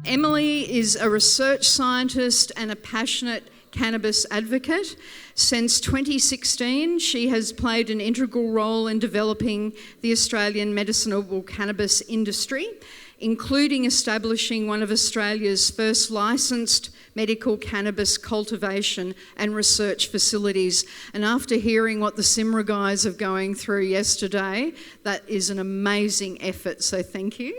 Emily is a research scientist and a passionate cannabis advocate. Since 2016, she has played an integral role in developing the Australian medicinal cannabis industry, including establishing one of Australia's first licensed medical cannabis cultivation and research facilities. And after hearing what the Simra guys are going through yesterday, that is an amazing effort, so thank you.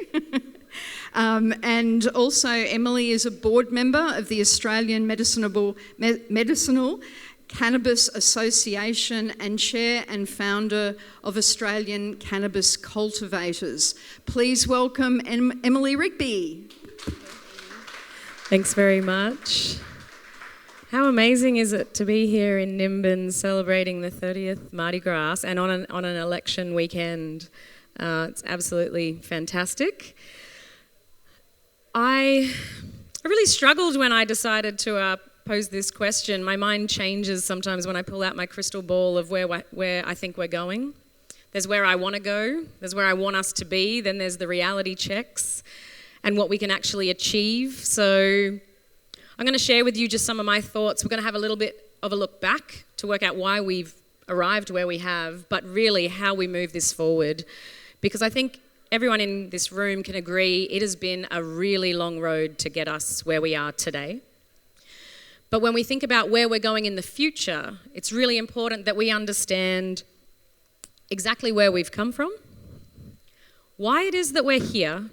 And also, Emily is a board member of the Australian Medicinal Cannabis Association and chair and founder of Australian Cannabis Cultivators. Please welcome Emily Rigby. Thanks very much. How amazing is it to be here in Nimbin celebrating the 30th MardiGrass and on an election weekend? It's absolutely fantastic. I really struggled when I decided to pose this question. My mind changes sometimes when I pull out my crystal ball of where I think we're going. There's where I want to go, there's where I want us to be, then there's the reality checks and what we can actually achieve. So I'm going to share with you just some of my thoughts. We're going to have a little bit of a look back to work out why we've arrived where we have, but really how we move this forward. Because I think everyone in this room can agree it has been a really long road to get us where we are today. But when we think about where we're going in the future, it's really important that we understand exactly where we've come from, why it is that we're here,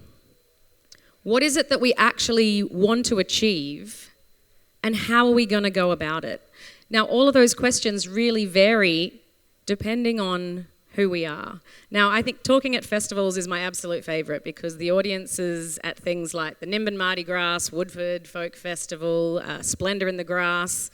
what is it that we actually want to achieve, and how are we going to go about it? Now, all of those questions really vary depending on who we are. Now, I think talking at festivals is my absolute favourite because the audiences at things like the Nimbin MardiGrass, Woodford Folk Festival, Splendour in the Grass,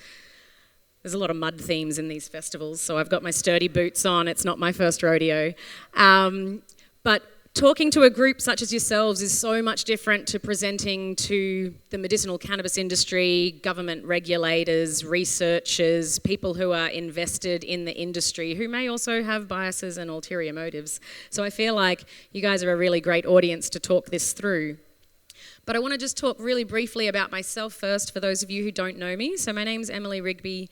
there's a lot of mud themes in these festivals, so I've got my sturdy boots on. It's not my first rodeo. But talking to a group such as yourselves is so much different to presenting to the medicinal cannabis industry, government regulators, researchers, people who are invested in the industry who may also have biases and ulterior motives. So I feel like you guys are a really great audience to talk this through. But I want to just talk really briefly about myself first for those of you who don't know me. So my name's Emily Rigby.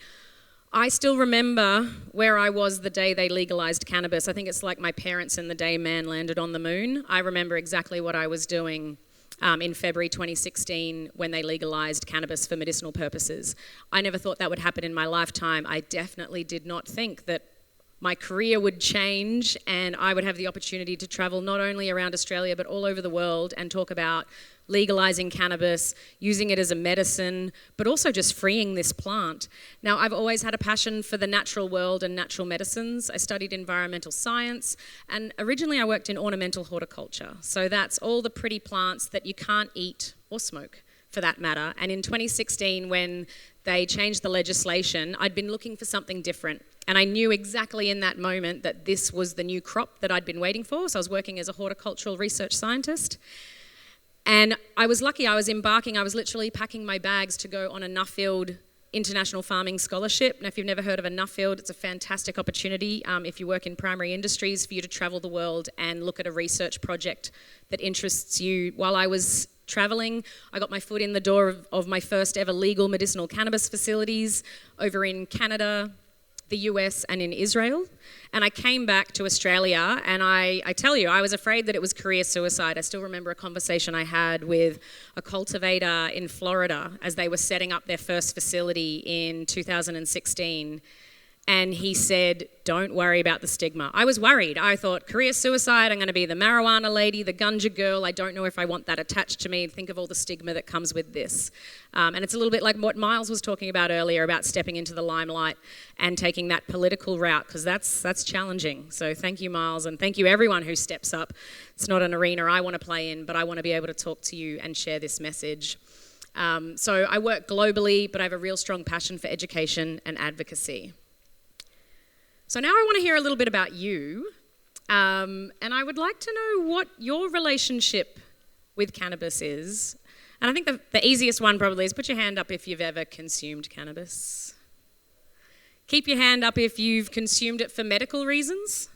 I still remember where I was the day they legalised cannabis. I think it's like my parents and the day man landed on the moon. I remember exactly what I was doing in February 2016 when they legalised cannabis for medicinal purposes. I never thought that would happen in my lifetime. I definitely did not think that my career would change and I would have the opportunity to travel not only around Australia but all over the world and talk about legalising cannabis, using it as a medicine, but also just freeing this plant. Now, I've always had a passion for the natural world and natural medicines. I studied environmental science, and originally I worked in ornamental horticulture. So that's all the pretty plants that you can't eat or smoke, for that matter. And in 2016, when they changed the legislation, I'd been looking for something different. And I knew exactly in that moment that this was the new crop that I'd been waiting for. So I was working as a horticultural research scientist. And I was lucky, I was literally packing my bags to go on a Nuffield International Farming Scholarship. Now, if you've never heard of a Nuffield, it's a fantastic opportunity if you work in primary industries for you to travel the world and look at a research project that interests you. While I was travelling, I got my foot in the door of my first ever legal medicinal cannabis facilities over in Canada, the US and in Israel. And I came back to Australia and I tell you, I was afraid that it was career suicide. I still remember a conversation I had with a cultivator in Florida as they were setting up their first facility in 2016. And he said, don't worry about the stigma. I was worried. I thought, career suicide, I'm going to be the marijuana lady, the ganja girl. I don't know if I want that attached to me. Think of all the stigma that comes with this. And it's a little bit like what Miles was talking about earlier about stepping into the limelight and taking that political route, because that's challenging. So thank you, Miles, and thank you everyone who steps up. It's not an arena I want to play in, but I want to be able to talk to you and share this message. So I work globally, but I have a real strong passion for education and advocacy. So now I want to hear a little bit about you, and I would like to know what your relationship with cannabis is. And I think the easiest one probably is put your hand up if you've ever consumed cannabis. Keep your hand up if you've consumed it for medical reasons.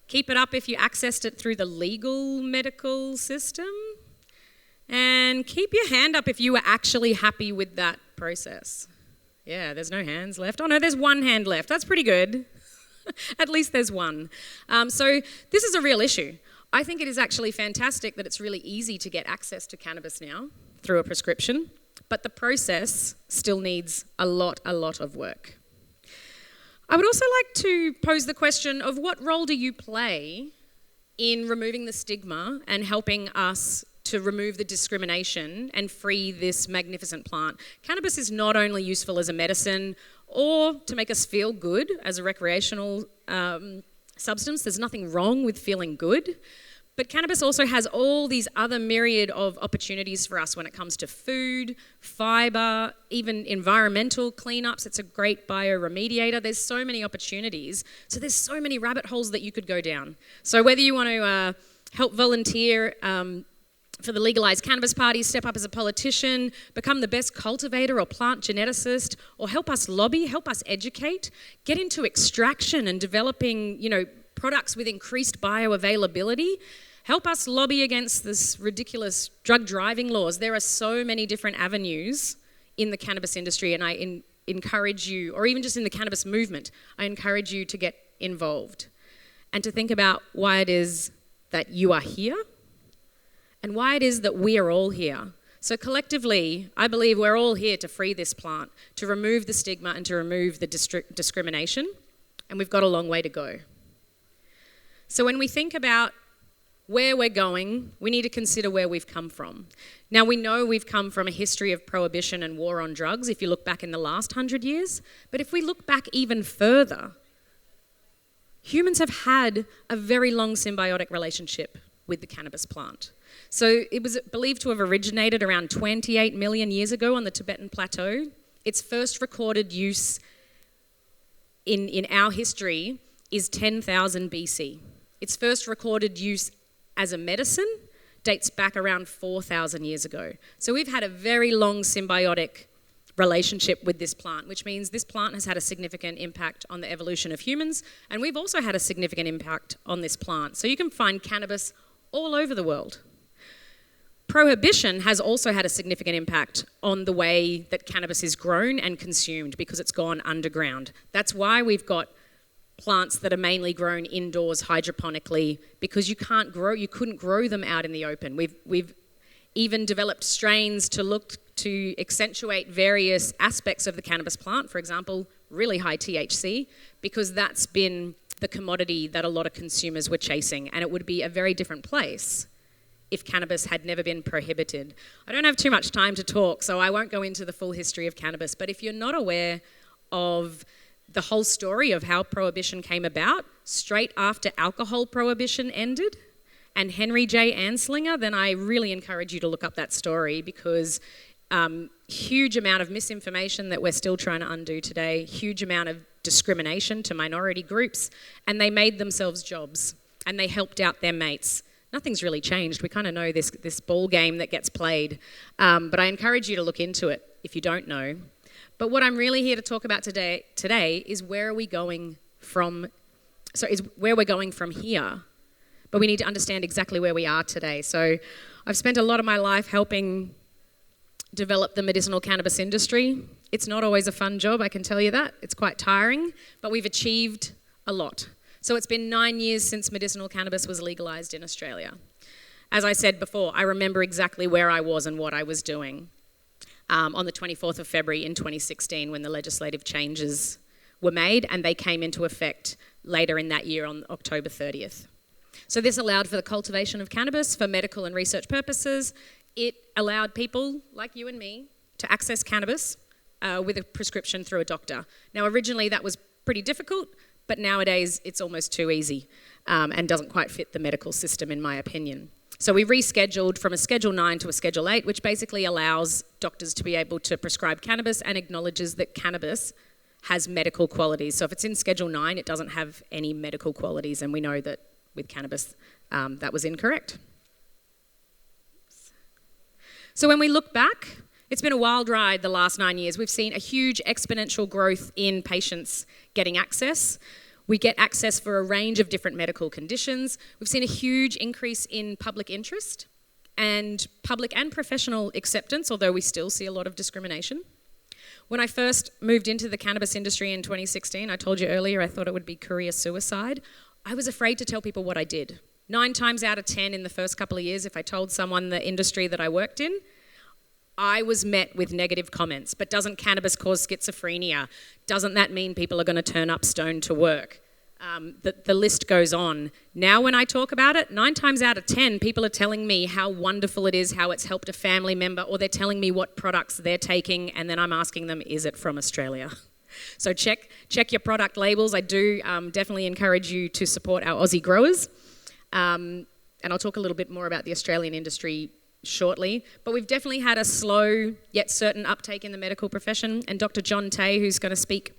Keep it up if you accessed it through the legal medical system. And keep your hand up if you were actually happy with that process. Yeah, there's no hands left. Oh no, there's one hand left. That's pretty good. At least there's one. So this is a real issue. I think it is actually fantastic that it's really easy to get access to cannabis now through a prescription, but the process still needs a lot of work. I would also like to pose the question of what role do you play in removing the stigma and helping us to remove the discrimination and free this magnificent plant. Cannabis is not only useful as a medicine or to make us feel good as a recreational substance. There's nothing wrong with feeling good. But cannabis also has all these other myriad of opportunities for us when it comes to food, fibre, even environmental cleanups. It's a great bioremediator. There's so many opportunities. So there's so many rabbit holes that you could go down. So whether you want to help volunteer for the legalised cannabis party, step up as a politician, become the best cultivator or plant geneticist, or help us lobby, help us educate, get into extraction and developing, products with increased bioavailability, help us lobby against this ridiculous drug driving laws. There are so many different avenues in the cannabis industry, and I encourage you, or even just in the cannabis movement, I encourage you to get involved and to think about why it is that you are here and why it is that we are all here. So collectively, I believe we're all here to free this plant, to remove the stigma and to remove the discrimination, and we've got a long way to go. So when we think about where we're going, we need to consider where we've come from. Now, we know we've come from a history of prohibition and war on drugs, if you look back in the last 100 years, but if we look back even further, humans have had a very long symbiotic relationship with the cannabis plant. So it was believed to have originated around 28 million years ago on the Tibetan Plateau. Its first recorded use in our history is 10,000 BC. Its first recorded use as a medicine dates back around 4,000 years ago. So we've had a very long symbiotic relationship with this plant, which means this plant has had a significant impact on the evolution of humans, and we've also had a significant impact on this plant. So you can find cannabis all over the world. Prohibition has also had a significant impact on the way that cannabis is grown and consumed because it's gone underground. That's why we've got plants that are mainly grown indoors hydroponically, because you couldn't grow them out in the open. We've even developed strains to look to accentuate various aspects of the cannabis plant, for example, really high THC, because that's been the commodity that a lot of consumers were chasing, and it would be a very different place if cannabis had never been prohibited. I don't have too much time to talk, so I won't go into the full history of cannabis, but if you're not aware of the whole story of how prohibition came about, straight after alcohol prohibition ended, and Henry J. Anslinger, then I really encourage you to look up that story, because huge amount of misinformation that we're still trying to undo today, huge amount of discrimination to minority groups, and they made themselves jobs, and they helped out their mates. Nothing's really changed. We kind of know this ball game that gets played, but I encourage you to look into it if you don't know. But what I'm really here to talk about today is where we're going from here. But we need to understand exactly where we are today. So I've spent a lot of my life helping develop the medicinal cannabis industry. It's not always a fun job, I can tell you that. It's quite tiring, but we've achieved a lot. So it's been 9 years since medicinal cannabis was legalised in Australia. As I said before, I remember exactly where I was and what I was doing on the 24th of February in 2016 when the legislative changes were made, and they came into effect later in that year on October 30th. So this allowed for the cultivation of cannabis for medical and research purposes. It allowed people like you and me to access cannabis with a prescription through a doctor. Now, originally that was pretty difficult, but nowadays it's almost too easy and doesn't quite fit the medical system, in my opinion. So we rescheduled from a Schedule 9 to a Schedule 8, which basically allows doctors to be able to prescribe cannabis and acknowledges that cannabis has medical qualities. So if it's in Schedule 9, it doesn't have any medical qualities, and we know that with cannabis that was incorrect. So when we look back, it's been a wild ride the last 9 years. We've seen a huge exponential growth in patients getting access. We get access for a range of different medical conditions. We've seen a huge increase in public interest and public and professional acceptance, although we still see a lot of discrimination. When I first moved into the cannabis industry in 2016, I told you earlier I thought it would be career suicide. I was afraid to tell people what I did. 9 times out of 10 in the first couple of years, if I told someone the industry that I worked in, I was met with negative comments. But doesn't cannabis cause schizophrenia? Doesn't that mean people are going to turn up stoned to work? The list goes on. Now when I talk about it, 9 times out of 10, people are telling me how wonderful it is, how it's helped a family member, or they're telling me what products they're taking, and then I'm asking them, is it from Australia? So check your product labels. I do definitely encourage you to support our Aussie growers. And I'll talk a little bit more about the Australian industry shortly. But we've definitely had a slow yet certain uptake in the medical profession. And Dr. John Tay, who's going to speak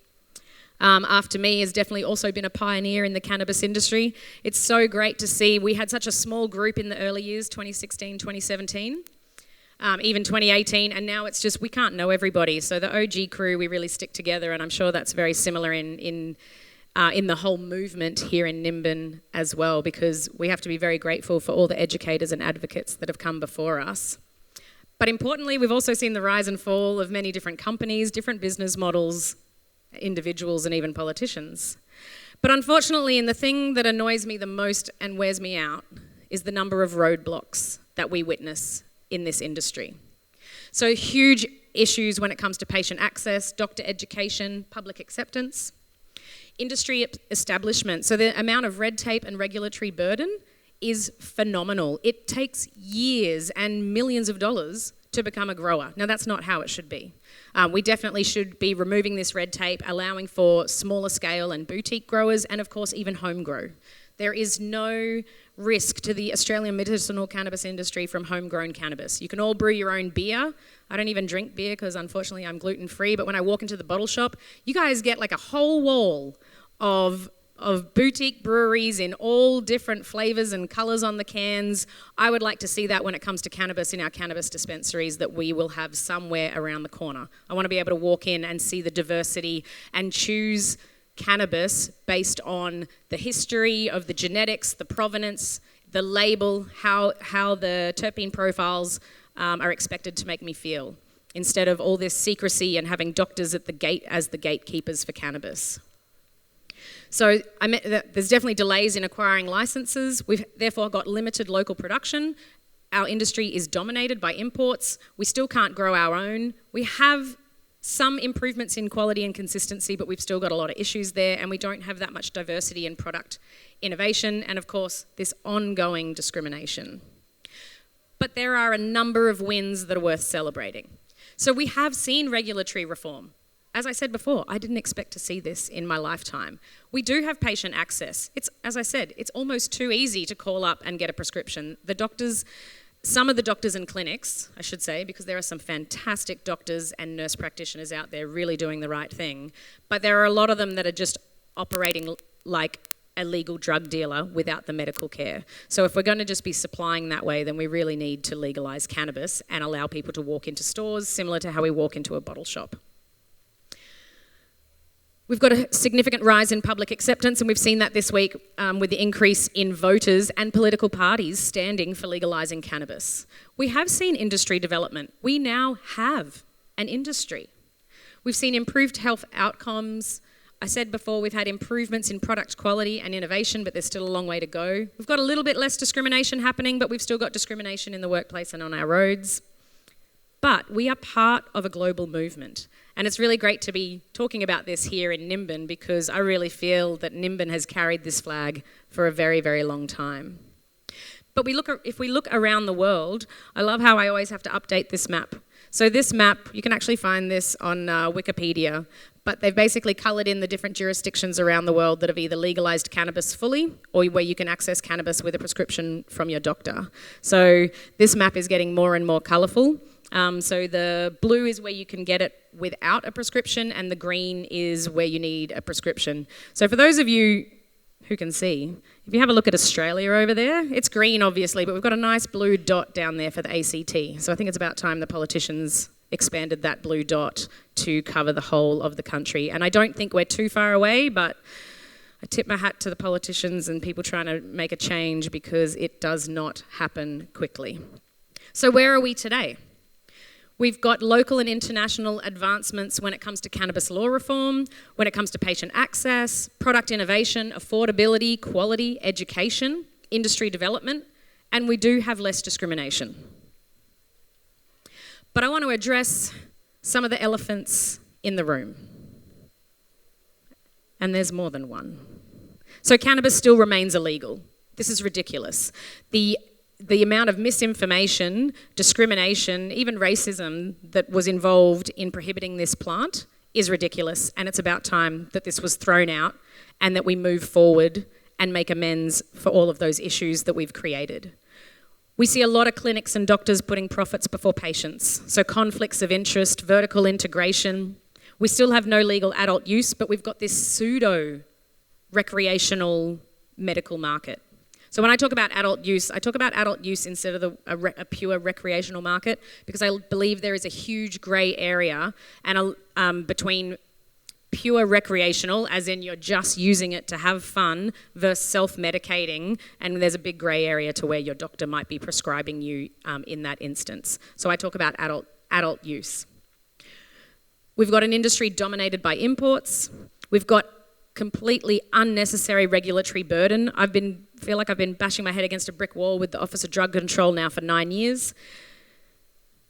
after me, has definitely also been a pioneer in the cannabis industry. It's so great to see. We had such a small group in the early years, 2016, 2017, even 2018, and now it's just we can't know everybody. So the OG crew, we really stick together, and I'm sure that's very similar in the whole movement here in Nimbin as well, because we have to be very grateful for all the educators and advocates that have come before us. But importantly, we've also seen the rise and fall of many different companies, different business models, individuals, and even politicians. But unfortunately, and the thing that annoys me the most and wears me out is the number of roadblocks that we witness in this industry. So huge issues when it comes to patient access, doctor education, public acceptance, industry establishment. So the amount of red tape and regulatory burden is phenomenal. It takes years and millions of dollars to become a grower. Now, that's not how it should be. We definitely should be removing this red tape, allowing for smaller scale and boutique growers, and of course, even home grow. There is no risk to the Australian medicinal cannabis industry from homegrown cannabis. You can all brew your own beer. I don't even drink beer because unfortunately I'm gluten-free, but when I walk into the bottle shop, you guys get like a whole wall of boutique breweries in all different flavours and colours on the cans. I would like to see that when it comes to cannabis in our cannabis dispensaries that we will have somewhere around the corner. I want to be able to walk in and see the diversity and choose cannabis based on the history of the genetics, the provenance, the label, how the terpene profiles are expected to make me feel, instead of all this secrecy and having doctors at the gate as the gatekeepers for cannabis. So there's definitely delays in acquiring licenses. We've therefore got limited local production. Our industry is dominated by imports. We still can't grow our own. We have some improvements in quality and consistency, but we've still got a lot of issues there, and we don't have that much diversity in product innovation, and of course, this ongoing discrimination. But there are a number of wins that are worth celebrating. So we have seen regulatory reform. As I said before, I didn't expect to see this in my lifetime. We do have patient access. As I said, it's almost too easy to call up and get a prescription. Some of the doctors and clinics, I should say, because there are some fantastic doctors and nurse practitioners out there really doing the right thing, but there are a lot of them that are just operating like a legal drug dealer without the medical care. So if we're going to just be supplying that way, then we really need to legalise cannabis and allow people to walk into stores similar to how we walk into a bottle shop. We've got a significant rise in public acceptance, and we've seen that this week with the increase in voters and political parties standing for legalising cannabis. We have seen industry development. We now have an industry. We've seen improved health outcomes. I said before, we've had improvements in product quality and innovation, but there's still a long way to go. We've got a little bit less discrimination happening, but we've still got discrimination in the workplace and on our roads. But we are part of a global movement. And it's really great to be talking about this here in Nimbin, because I really feel that Nimbin has carried this flag for a very, very long time. But if we look around the world, I love how I always have to update this map. So this map, you can actually find this on Wikipedia, but they've basically coloured in the different jurisdictions around the world that have either legalised cannabis fully or where you can access cannabis with a prescription from your doctor. So this map is getting more and more colourful. So the blue is where you can get it without a prescription, and the green is where you need a prescription. So for those of you who can see, if you have a look at Australia over there, it's green obviously, but we've got a nice blue dot down there for the ACT. So I think it's about time the politicians expanded that blue dot to cover the whole of the country. And I don't think we're too far away, but I tip my hat to the politicians and people trying to make a change, because it does not happen quickly. So where are we today? We've got local and international advancements when it comes to cannabis law reform, when it comes to patient access, product innovation, affordability, quality, education, industry development, and we do have less discrimination. But I want to address some of the elephants in the room. And there's more than one. So cannabis still remains illegal. This is ridiculous. The amount of misinformation, discrimination, even racism that was involved in prohibiting this plant is ridiculous, and it's about time that this was thrown out and that we move forward and make amends for all of those issues that we've created. We see a lot of clinics and doctors putting profits before patients, so conflicts of interest, vertical integration. We still have no legal adult use, but we've got this pseudo-recreational medical market. So when I talk about adult use, I talk about adult use instead of a pure recreational market, because I believe there is a huge grey area between pure recreational, as in you're just using it to have fun, versus self-medicating, and there's a big grey area to where your doctor might be prescribing you in that instance. So I talk about adult use. We've got an industry dominated by imports. We've got completely unnecessary regulatory burden. Feel like I've been bashing my head against a brick wall with the Office of Drug Control now for 9 years,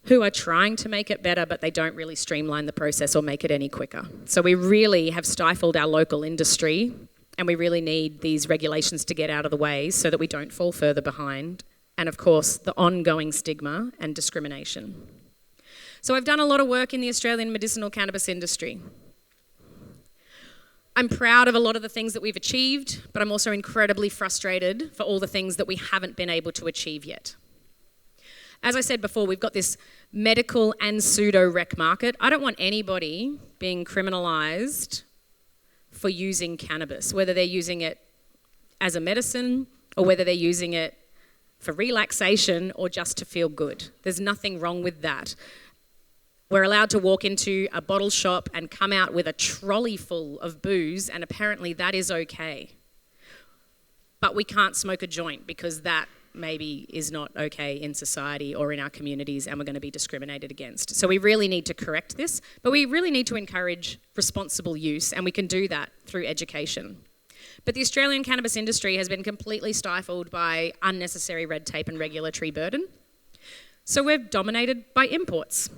who are trying to make it better, but they don't really streamline the process or make it any quicker. So we really have stifled our local industry, and we really need these regulations to get out of the way so that we don't fall further behind. And of course, the ongoing stigma and discrimination. So I've done a lot of work in the Australian medicinal cannabis industry. I'm proud of a lot of the things that we've achieved, but I'm also incredibly frustrated for all the things that we haven't been able to achieve yet. As I said before, we've got this medical and pseudo-rec market. I don't want anybody being criminalised for using cannabis, whether they're using it as a medicine or whether they're using it for relaxation or just to feel good. There's nothing wrong with that. We're allowed to walk into a bottle shop and come out with a trolley full of booze, and apparently that is okay. But we can't smoke a joint because that maybe is not okay in society or in our communities, and we're going to be discriminated against. So we really need to correct this, but we really need to encourage responsible use, and we can do that through education. But the Australian cannabis industry has been completely stifled by unnecessary red tape and regulatory burden. So we're dominated by imports.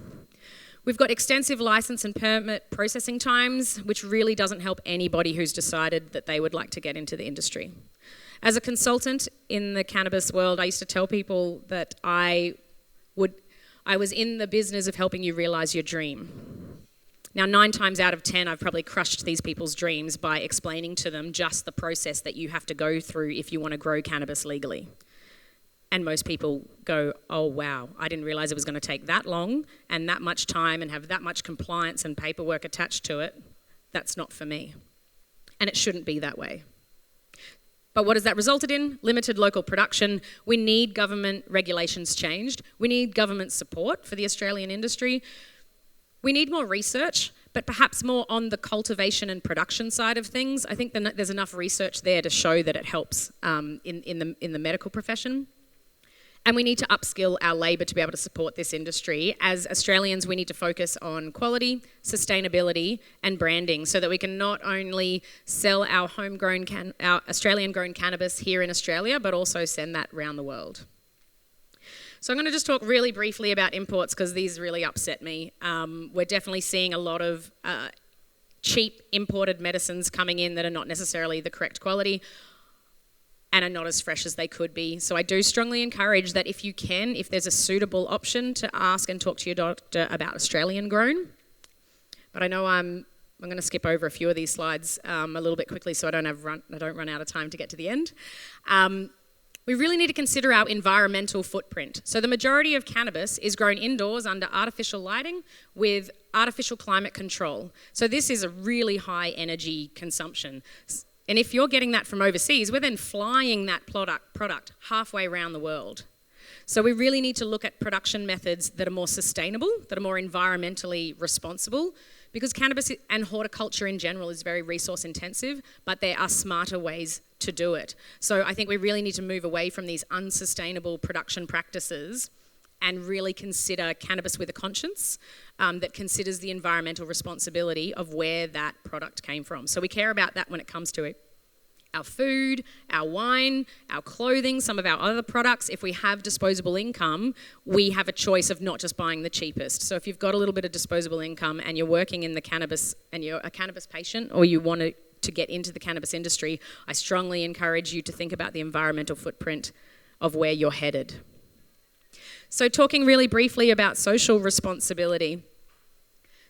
We've got extensive licence and permit processing times, which really doesn't help anybody who's decided that they would like to get into the industry. As a consultant in the cannabis world, I used to tell people that I was in the business of helping you realise your dream. Now, 9 times out of 10, I've probably crushed these people's dreams by explaining to them just the process that you have to go through if you want to grow cannabis legally. And most people go, oh wow, I didn't realise it was going to take that long and that much time and have that much compliance and paperwork attached to it. That's not for me. And it shouldn't be that way. But what has that resulted in? Limited local production. We need government regulations changed. We need government support for the Australian industry. We need more research, but perhaps more on the cultivation and production side of things. I think there's enough research there to show that it helps in the medical profession. And we need to upskill our labour to be able to support this industry. As Australians, we need to focus on quality, sustainability and branding so that we can not only sell our our Australian-grown cannabis here in Australia, but also send that around the world. So I'm going to just talk really briefly about imports because these really upset me. We're definitely seeing a lot of cheap imported medicines coming in that are not necessarily the correct quality and are not as fresh as they could be. So I do strongly encourage that if you can, if there's a suitable option, to ask and talk to your doctor about Australian grown. But I know I'm going to skip over a few of these slides a little bit quickly so I don't run out of time to get to the end. We really need to consider our environmental footprint. So the majority of cannabis is grown indoors under artificial lighting with artificial climate control. So this is a really high energy consumption. And if you're getting that from overseas, we're then flying that product halfway around the world. So we really need to look at production methods that are more sustainable, that are more environmentally responsible, because cannabis and horticulture in general is very resource intensive, but there are smarter ways to do it. So I think we really need to move away from these unsustainable production practices and really consider cannabis with a conscience that considers the environmental responsibility of where that product came from. So we care about that when it comes to it. Our food, our wine, our clothing, some of our other products. If we have disposable income, we have a choice of not just buying the cheapest. So if you've got a little bit of disposable income and you're working in the cannabis and you're a cannabis patient or you want to get into the cannabis industry, I strongly encourage you to think about the environmental footprint of where you're headed. So talking really briefly about social responsibility.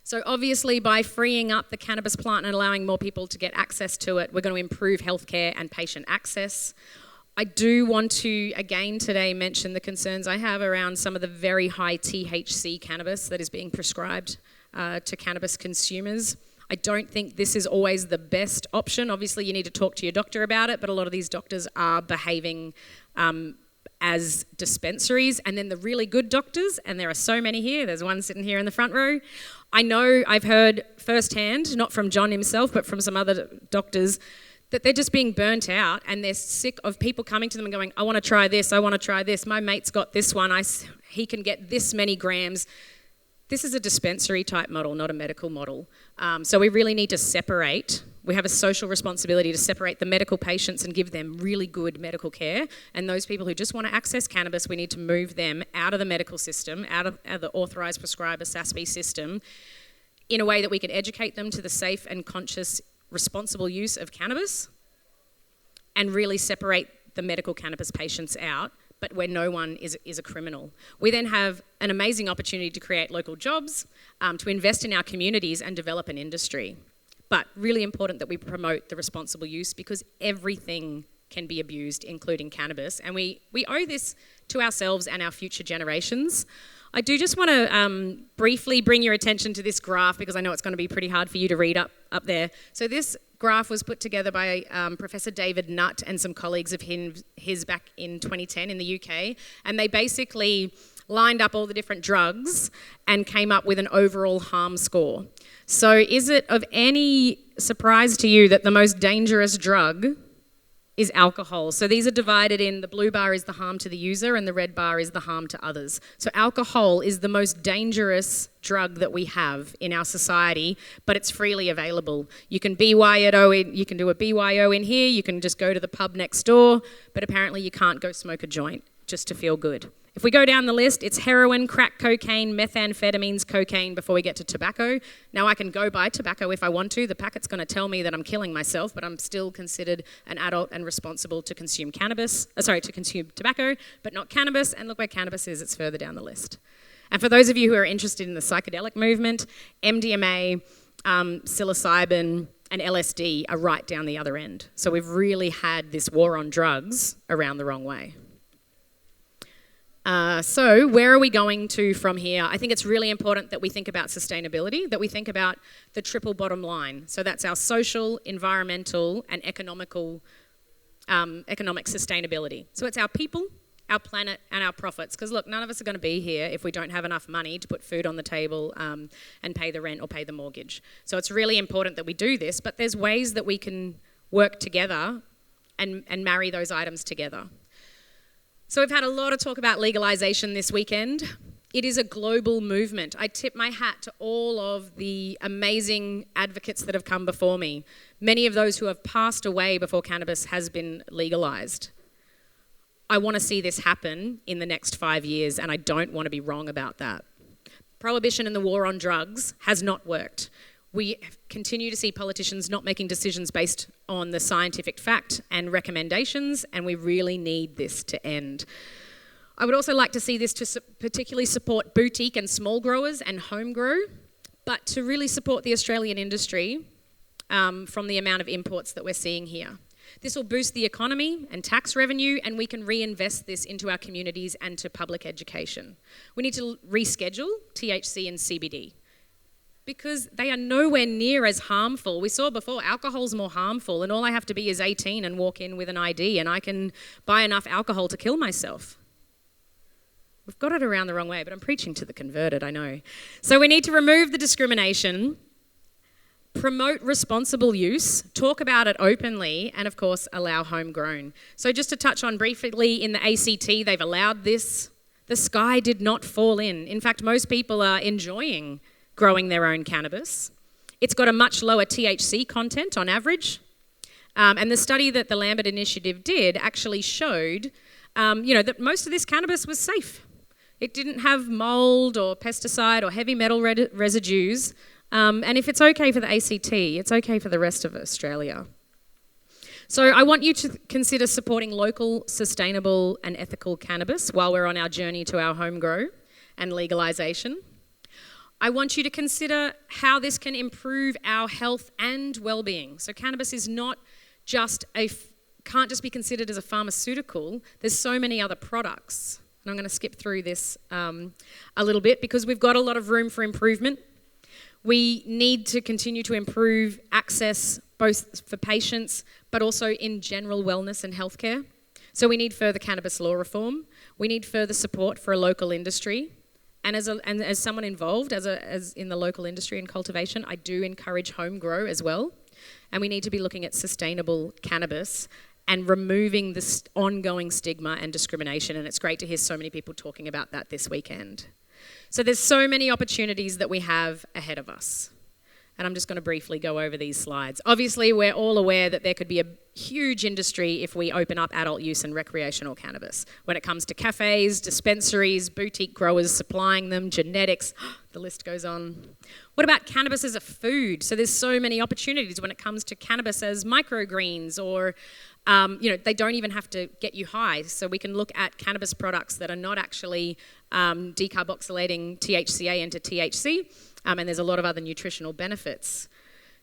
So obviously by freeing up the cannabis plant and allowing more people to get access to it, we're going to improve healthcare and patient access. I do want to again today mention the concerns I have around some of the very high THC cannabis that is being prescribed to cannabis consumers. I don't think this is always the best option. Obviously you need to talk to your doctor about it, but a lot of these doctors are behaving as dispensaries, and then the really good doctors, and there are so many here, there's one sitting here in the front row. I know I've heard firsthand, not from John himself, but from some other doctors, that they're just being burnt out and they're sick of people coming to them and going, I want to try this, I want to try this, my mate's got this one, he can get this many grams. This is a dispensary type model, not a medical model. So we really need to separate. We have a social responsibility to separate the medical patients and give them really good medical care. And those people who just want to access cannabis, we need to move them out of the medical system, out of the authorised prescriber SASB system, in a way that we can educate them to the safe and conscious, responsible use of cannabis and really separate the medical cannabis patients out, but where no one is a criminal. We then have an amazing opportunity to create local jobs, to invest in our communities and develop an industry. But really important that we promote the responsible use because everything can be abused, including cannabis. And we owe this to ourselves and our future generations. I do just want to briefly bring your attention to this graph because I know it's going to be pretty hard for you to read up there. So this graph was put together by Professor David Nutt and some colleagues of his back in 2010 in the UK. And they basically lined up all the different drugs and came up with an overall harm score. So is it of any surprise to you that the most dangerous drug is alcohol? So these are divided in, the blue bar is the harm to the user and the red bar is the harm to others. So alcohol is the most dangerous drug that we have in our society, but it's freely available. You can you can do a BYO in here, you can just go to the pub next door, but apparently you can't go smoke a joint just to feel good. If we go down the list, it's heroin, crack cocaine, methamphetamines, cocaine before we get to tobacco. Now I can go buy tobacco if I want to. The packet's going to tell me that I'm killing myself, but I'm still considered an adult and responsible to consume to consume tobacco, but not cannabis. And look where cannabis is, it's further down the list. And for those of you who are interested in the psychedelic movement, MDMA, psilocybin, and LSD are right down the other end. So we've really had this war on drugs around the wrong way. So where are we going to from here? I think it's really important that we think about sustainability, that we think about the triple bottom line. So that's our social, environmental, and economic sustainability. So it's our people, our planet, and our profits. Because look, none of us are going to be here if we don't have enough money to put food on the table and pay the rent or pay the mortgage. So it's really important that we do this, but there's ways that we can work together and marry those items together. So we've had a lot of talk about legalisation this weekend. It is a global movement. I tip my hat to all of the amazing advocates that have come before me, many of those who have passed away before cannabis has been legalised. I want to see this happen in the next 5 years, and I don't want to be wrong about that. Prohibition and the war on drugs has not worked. We continue to see politicians not making decisions based on the scientific fact and recommendations, and we really need this to end. I would also like to see this to particularly support boutique and small growers and home grow, but to really support the Australian industry from the amount of imports that we're seeing here. This will boost the economy and tax revenue, and we can reinvest this into our communities and to public education. We need to reschedule THC and CBD, because they are nowhere near as harmful. We saw before, alcohol's more harmful, and all I have to be is 18 and walk in with an ID, and I can buy enough alcohol to kill myself. We've got it around the wrong way, but I'm preaching to the converted, I know. So we need to remove the discrimination, promote responsible use, talk about it openly, and of course, allow homegrown. So just to touch on briefly, in the ACT, they've allowed this The sky did not fall in. In fact, most people are enjoying growing their own cannabis. It's got a much lower THC content on average. And the study that the Langford Initiative did actually showed, that most of this cannabis was safe. It didn't have mold or pesticide or heavy metal residues. And if it's okay for the ACT, it's okay for the rest of Australia. So I want you to consider supporting local, sustainable and ethical cannabis while we're on our journey to our home grow and legalisation. I want you to consider how this can improve our health and well-being. So cannabis is not just can't just be considered as a pharmaceutical. There's so many other products. And I'm going to skip through this a little bit because we've got a lot of room for improvement. We need to continue to improve access both for patients but also in general wellness and healthcare. So we need further cannabis law reform. We need further support for a local industry. And as someone involved as in the local industry and cultivation, I do encourage home grow as well. And we need to be looking at sustainable cannabis and removing this ongoing stigma and discrimination. And it's great to hear so many people talking about that this weekend. So there's so many opportunities that we have ahead of us. And I'm just going to briefly go over these slides. Obviously, we're all aware that there could be a huge industry if we open up adult use and recreational cannabis. When it comes to cafes, dispensaries, boutique growers supplying them, genetics, the list goes on. What about cannabis as a food? So there's so many opportunities when it comes to cannabis as microgreens or, they don't even have to get you high. So we can look at cannabis products that are not actually decarboxylating THCA into THC. And there's a lot of other nutritional benefits.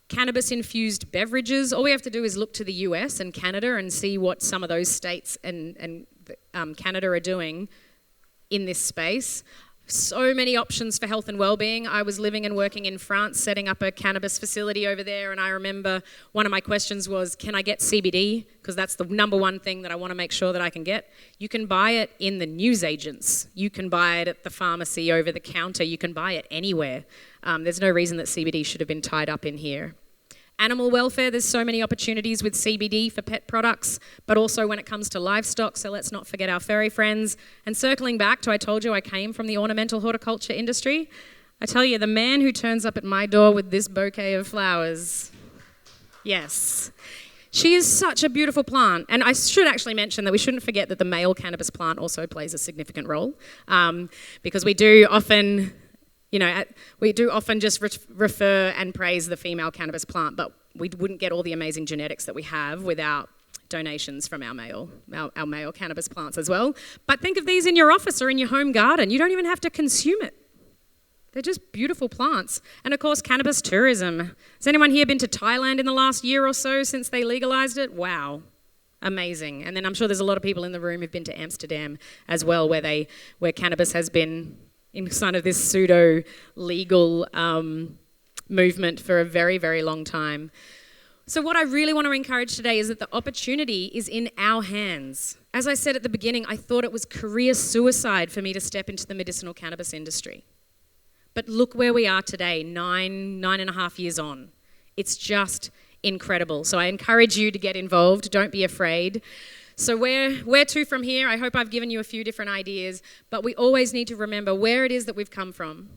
Cannabis-infused beverages, all we have to do is look to the US and Canada and see what some of those states and Canada are doing in this space. So many options for health and well-being. I was living and working in France, setting up a cannabis facility over there, and I remember one of my questions was, can I get CBD? Because that's the number one thing that I want to make sure that I can get. You can buy it in the newsagents. You can buy it at the pharmacy over the counter. You can buy it anywhere. There's no reason that CBD should have been tied up in here. Animal welfare, there's so many opportunities with CBD for pet products, but also when it comes to livestock, so let's not forget our furry friends. And circling back to, I told you I came from the ornamental horticulture industry, I tell you, the man who turns up at my door with this bouquet of flowers, yes. She is such a beautiful plant. And I should actually mention that we shouldn't forget that the male cannabis plant also plays a significant role, because we do often... we do often just refer and praise the female cannabis plant, but we wouldn't get all the amazing genetics that we have without donations from our male cannabis plants as well. But think of these in your office or in your home garden. You don't even have to consume it. They're just beautiful plants. And of course, cannabis tourism. Has anyone here been to Thailand in the last year or so since they legalised it? Wow. Amazing. And then I'm sure there's a lot of people in the room who've been to Amsterdam as well, where cannabis has been in kind of this pseudo-legal movement for a very, very long time. So what I really want to encourage today is that the opportunity is in our hands. As I said at the beginning, I thought it was career suicide for me to step into the medicinal cannabis industry. But look where we are today, 9.5 years on. It's just incredible. So I encourage you to get involved. Don't be afraid. So where to from here? I hope I've given you a few different ideas, but we always need to remember where it is that we've come from.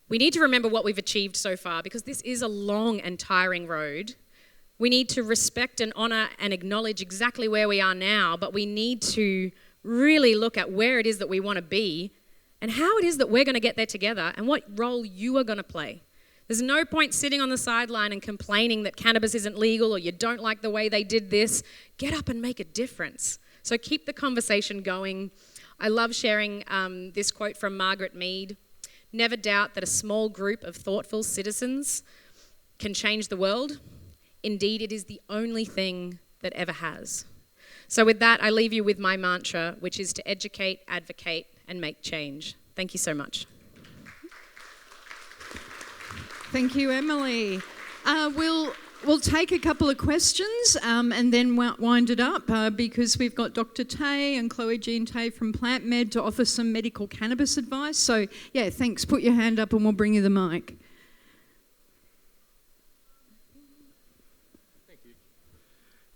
We need to remember what we've achieved so far because this is a long and tiring road. We need to respect and honour and acknowledge exactly where we are now, but we need to really look at where it is that we want to be and how it is that we're going to get there together and what role you are going to play. There's no point sitting on the sideline and complaining that cannabis isn't legal or you don't like the way they did this. Get up and make a difference. So keep the conversation going. I love sharing this quote from Margaret Mead. Never doubt that a small group of thoughtful citizens can change the world. Indeed, it is the only thing that ever has. So with that, I leave you with my mantra, which is to educate, advocate, and make change. Thank you so much. Thank you, Emily. We'll take a couple of questions and then wind it up because we've got Dr. Tay and Chloe Jean Tay from Plant Med to offer some medical cannabis advice. So, yeah, thanks. Put your hand up and we'll bring you the mic. Thank you.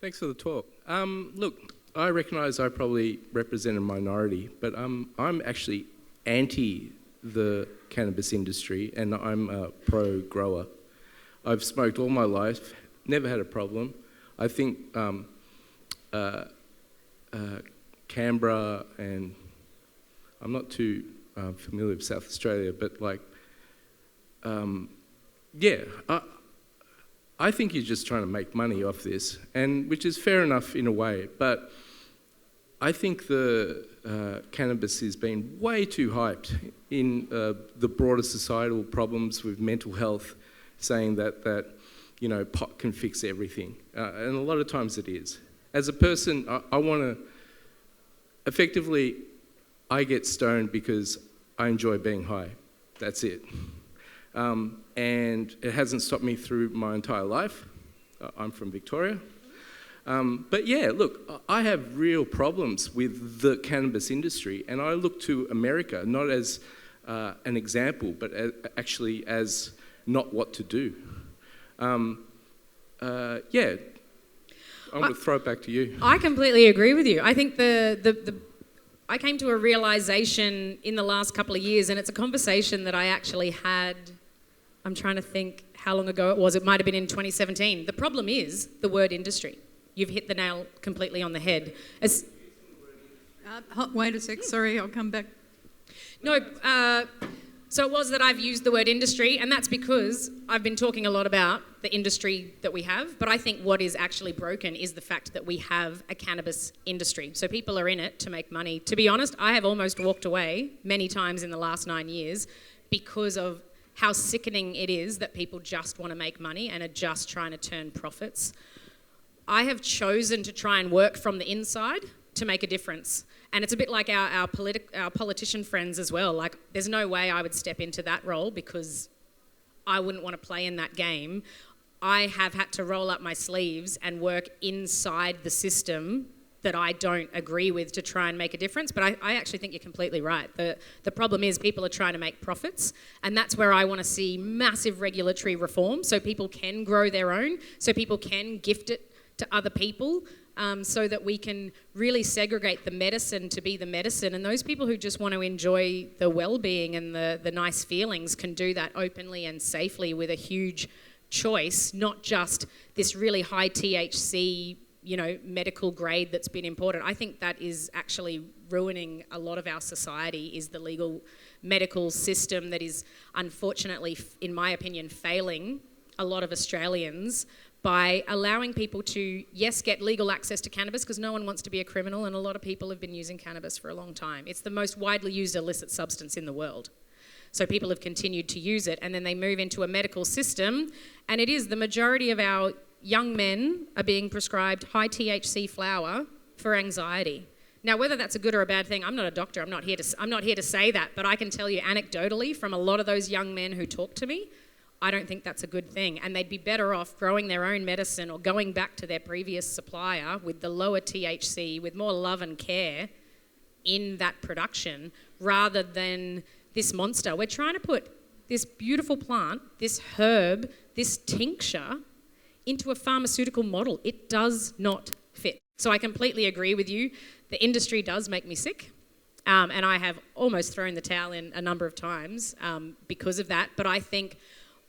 Thanks for the talk. Look, I recognise I probably represent a minority, but I'm actually anti the cannabis industry, and I'm a pro-grower. I've smoked all my life, never had a problem. I think Canberra, and I'm not too familiar with South Australia, but like, I think you're just trying to make money off this, and which is fair enough in a way, but I think the cannabis has been way too hyped in the broader societal problems with mental health, saying that you know, pot can fix everything, and a lot of times it is. As a person, I want to, effectively, I get stoned because I enjoy being high. That's it. And it hasn't stopped me through my entire life. I'm from Victoria. But yeah, look, I have real problems with the cannabis industry, and I look to America not as an example, but actually as not what to do. Yeah, I'm going to throw it back to you. I completely agree with you. I think I came to a realisation in the last couple of years, and it's a conversation that I actually had, I'm trying to think how long ago it was. It might have been in 2017. The problem is the word industry. You've hit the nail completely on the head. Wait a sec, sorry, I'll come back. No, so it was that I've used the word industry, and that's because I've been talking a lot about the industry that we have, but I think what is actually broken is the fact that we have a cannabis industry. So people are in it to make money. To be honest, I have almost walked away many times in the last 9 years because of how sickening it is that people just want to make money and are just trying to turn profits. I have chosen to try and work from the inside to make a difference. And it's a bit like our politician friends as well. Like, there's no way I would step into that role because I wouldn't want to play in that game. I have had to roll up my sleeves and work inside the system that I don't agree with to try and make a difference. But I actually think you're completely right. The problem is people are trying to make profits, and that's where I want to see massive regulatory reform so people can grow their own, so people can gift it to other people, so that we can really segregate the medicine to be the medicine. And those people who just want to enjoy the well-being and the nice feelings can do that openly and safely with a huge choice, not just this really high THC, you know, medical grade that's been imported. I think that is actually ruining a lot of our society, is the legal medical system that is unfortunately, in my opinion, failing a lot of Australians by allowing people to, yes, get legal access to cannabis, because no one wants to be a criminal, and a lot of people have been using cannabis for a long time. It's the most widely used illicit substance in the world. So people have continued to use it, and then they move into a medical system, and it is the majority of our young men are being prescribed high THC flower for anxiety. Now, whether that's a good or a bad thing, I'm not a doctor, I'm not here to say that, but I can tell you anecdotally from a lot of those young men who talk to me, I don't think that's a good thing, and they'd be better off growing their own medicine or going back to their previous supplier with the lower THC, with more love and care in that production, rather than this monster. We're trying to put this beautiful plant, this herb, this tincture into a pharmaceutical model. It does not fit. So I completely agree with you. The industry does make me sick, and I have almost thrown the towel in a number of times because of that, but I think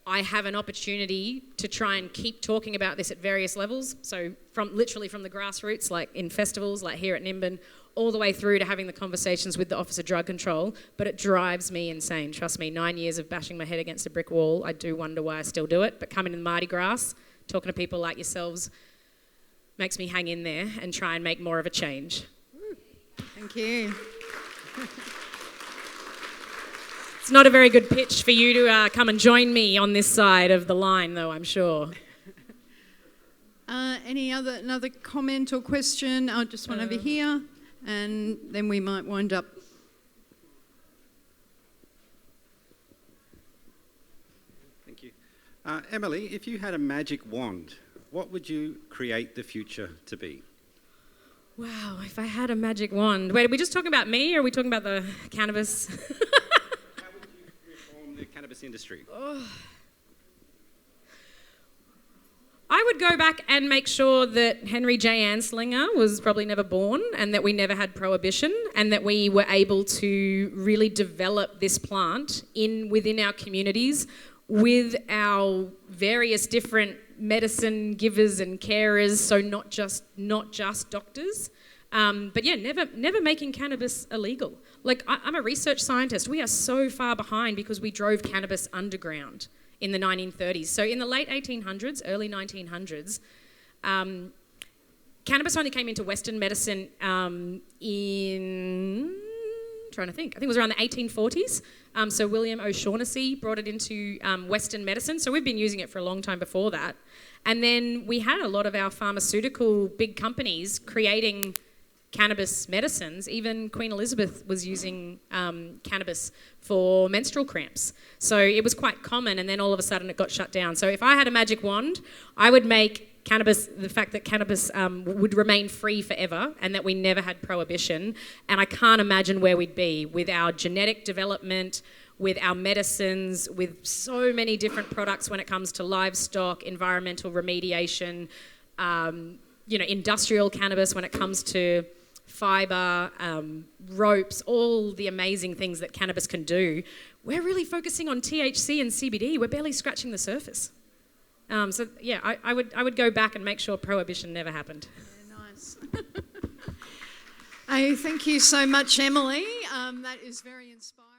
I have an opportunity to try and keep talking about this at various levels. So literally from the grassroots, like in festivals, like here at Nimbin, all the way through to having the conversations with the Office of Drug Control. But it drives me insane. Trust me, 9 years of bashing my head against a brick wall. I do wonder why I still do it. But coming to the MardiGrass, talking to people like yourselves, makes me hang in there and try and make more of a change. Thank you. It's not a very good pitch for you to come and join me on this side of the line, though, I'm sure. Another comment or question? I'll just one over here, and then we might wind up. Thank you. Emily, if you had a magic wand, what would you create the future to be? Wow, if I had a magic wand. Wait, are we just talking about me, or are we talking about the cannabis? The cannabis industry? I would go back and make sure that Henry J. Anslinger was probably never born, and that we never had prohibition, and that we were able to really develop this plant within our communities with our various different medicine givers and carers, so not just doctors. But yeah, never making cannabis illegal. Like, I'm a research scientist. We are so far behind because we drove cannabis underground in the 1930s. So in the late 1800s, early 1900s, cannabis only came into Western medicine I think it was around the 1840s. So William O'Shaughnessy brought it into Western medicine. So we've been using it for a long time before that. And then we had a lot of our pharmaceutical big companies creating cannabis medicines. Even Queen Elizabeth was using cannabis for menstrual cramps. So it was quite common, and then all of a sudden it got shut down. So if I had a magic wand, I would make the fact that cannabis would remain free forever and that we never had prohibition. And I can't imagine where we'd be with our genetic development, with our medicines, with so many different products when it comes to livestock, environmental remediation, industrial cannabis when it comes to fibre, ropes, all the amazing things that cannabis can do. We're really focusing on THC and CBD. We're barely scratching the surface. So yeah, I would go back and make sure prohibition never happened. Yeah, nice. Thank you so much, Emily. That is very inspiring.